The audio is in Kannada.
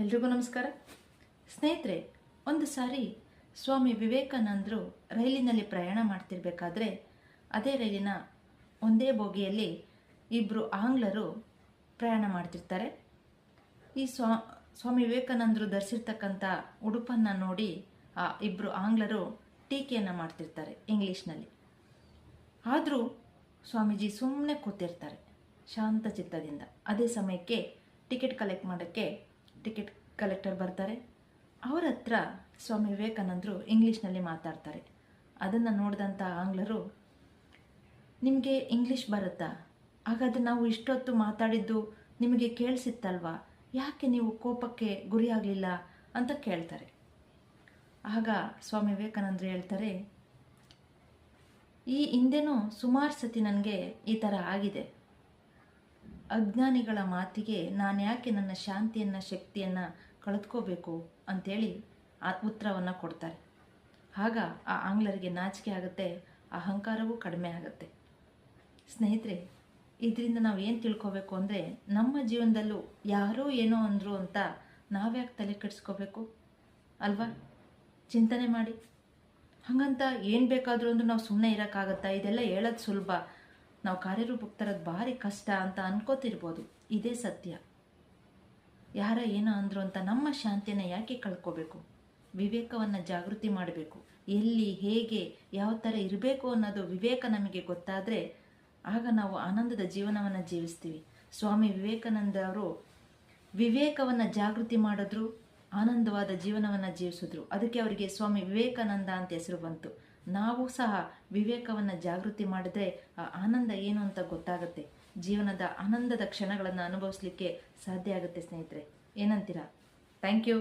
ಎಲ್ರಿಗೂ ನಮಸ್ಕಾರ ಸ್ನೇಹಿತರೆ. ಒಂದು ಸಾರಿ ಸ್ವಾಮಿ ವಿವೇಕಾನಂದರು ರೈಲಿನಲ್ಲಿ ಪ್ರಯಾಣ ಮಾಡ್ತಿರ್ಬೇಕಾದ್ರೆ ಅದೇ ರೈಲಿನ ಒಂದೇ ಬೋಗಿಯಲ್ಲಿ ಇಬ್ಬರು ಆಂಗ್ಲರು ಪ್ರಯಾಣ ಮಾಡ್ತಿರ್ತಾರೆ. ಈ ಸ್ವಾಮಿ ವಿವೇಕಾನಂದರು ಧರಿಸಿರ್ತಕ್ಕಂಥ ಉಡುಪನ್ನು ನೋಡಿ ಆ ಇಬ್ಬರು ಆಂಗ್ಲರು ಟೀಕೆಯನ್ನು ಮಾಡ್ತಿರ್ತಾರೆ ಇಂಗ್ಲೀಷ್ನಲ್ಲಿ. ಆದರೂ ಸ್ವಾಮೀಜಿ ಸುಮ್ಮನೆ ಕೂತಿರ್ತಾರೆ ಶಾಂತ ಚಿತ್ತದಿಂದ. ಅದೇ ಸಮಯಕ್ಕೆ ಟಿಕೆಟ್ ಕಲೆಕ್ಟ್ ಮಾಡೋಕ್ಕೆ ಟಿಕೆಟ್ ಕಲೆಕ್ಟರ್ ಬರ್ತಾರೆ. ಅವರ ಹತ್ರ ಸ್ವಾಮಿ ವಿವೇಕಾನಂದರು ಇಂಗ್ಲೀಷ್ನಲ್ಲಿ ಮಾತಾಡ್ತಾರೆ. ಅದನ್ನು ನೋಡಿದಂಥ ಆಂಗ್ಲರು, ನಿಮಗೆ ಇಂಗ್ಲೀಷ್ ಬರುತ್ತಾ? ಹಾಗಾದರೆ ನಾವು ಇಷ್ಟೊತ್ತು ಮಾತಾಡಿದ್ದು ನಿಮಗೆ ಕೇಳಿಸಿತ್ತಲ್ವಾ? ಯಾಕೆ ನೀವು ಕೋಪಕ್ಕೆ ಗುರಿಯಾಗಲಿಲ್ಲ ಅಂತ ಕೇಳ್ತಾರೆ. ಆಗ ಸ್ವಾಮಿ ವಿವೇಕಾನಂದರು ಹೇಳ್ತಾರೆ, ಈ ಹಿಂದೆನೂ ಸುಮಾರು ಸತಿ ನನಗೆ ಈ ಥರ ಆಗಿದೆ. ಅಜ್ಞಾನಿಗಳ ಮಾತಿಗೆ ನಾನು ಯಾಕೆ ನನ್ನ ಶಾಂತಿಯನ್ನು ಶಕ್ತಿಯನ್ನು ಕಳೆದುಕೋಬೇಕು ಅಂಥೇಳಿ ಆ ಉತ್ತರವನ್ನು ಕೊಡ್ತಾರೆ. ಆಗ ಆ ಆಂಗ್ಲರಿಗೆ ನಾಚಿಕೆ ಆಗುತ್ತೆ, ಅಹಂಕಾರವೂ ಕಡಿಮೆ ಆಗುತ್ತೆ. ಸ್ನೇಹಿತರೆ, ಇದರಿಂದ ನಾವು ಏನು ತಿಳ್ಕೊಬೇಕು ಅಂದರೆ, ನಮ್ಮ ಜೀವನದಲ್ಲೂ ಯಾರೋ ಏನೋ ಅಂದರು ಅಂತ ನಾವ್ಯಾಕೆ ತಲೆ ಕೆಡಿಸ್ಕೋಬೇಕು ಅಲ್ವಾ? ಚಿಂತನೆ ಮಾಡಿ. ಹಾಗಂತ ಏನು ಬೇಕಾದರೂ ಅಂದರೂ ನಾವು ಸುಮ್ಮನೆ ಇರೋಕ್ಕಾಗತ್ತಾ? ಇದೆಲ್ಲ ಹೇಳೋದು ಸುಲಭ, ನಾವು ಕಾರ್ಯರೂಪಕ್ಕೆ ತರೋದು ಭಾರಿ ಕಷ್ಟ ಅಂತ ಅನ್ಕೋತಿರ್ಬೋದು. ಇದೇ ಸತ್ಯ. ಯಾರ ಏನೋ ಅಂದರು ಅಂತ ನಮ್ಮ ಶಾಂತಿಯನ್ನು ಯಾಕೆ ಕಳ್ಕೋಬೇಕು? ವಿವೇಕವನ್ನು ಜಾಗೃತಿ ಮಾಡಬೇಕು. ಎಲ್ಲಿ ಹೇಗೆ ಯಾವ ಥರ ಇರಬೇಕು ಅನ್ನೋದು ವಿವೇಕ ನಮಗೆ ಗೊತ್ತಾದರೆ ಆಗ ನಾವು ಆನಂದದ ಜೀವನವನ್ನು ಜೀವಿಸ್ತೀವಿ. ಸ್ವಾಮಿ ವಿವೇಕಾನಂದ ಅವರು ವಿವೇಕವನ್ನು ಜಾಗೃತಿ ಮಾಡಿದ್ರು, ಆನಂದವಾದ ಜೀವನವನ್ನು ಜೀವಿಸಿದ್ರು. ಅದಕ್ಕೆ ಅವರಿಗೆ ಸ್ವಾಮಿ ವಿವೇಕಾನಂದ ಅಂತ ಹೆಸರು ಬಂತು. ನಾವು ಸಹ ವಿವೇಕವನ್ನು ಜಾಗೃತಿ ಮಾಡಿದ್ರೆ ಆ ಆನಂದ ಏನು ಅಂತ ಗೊತ್ತಾಗುತ್ತೆ. ಜೀವನದ ಆನಂದದ ಕ್ಷಣಗಳನ್ನು ಅನುಭವಿಸ್ಲಿಕ್ಕೆ ಸಾಧ್ಯ ಆಗುತ್ತೆ. ಸ್ನೇಹಿತರೆ, ಏನಂತೀರಾ? Thank you.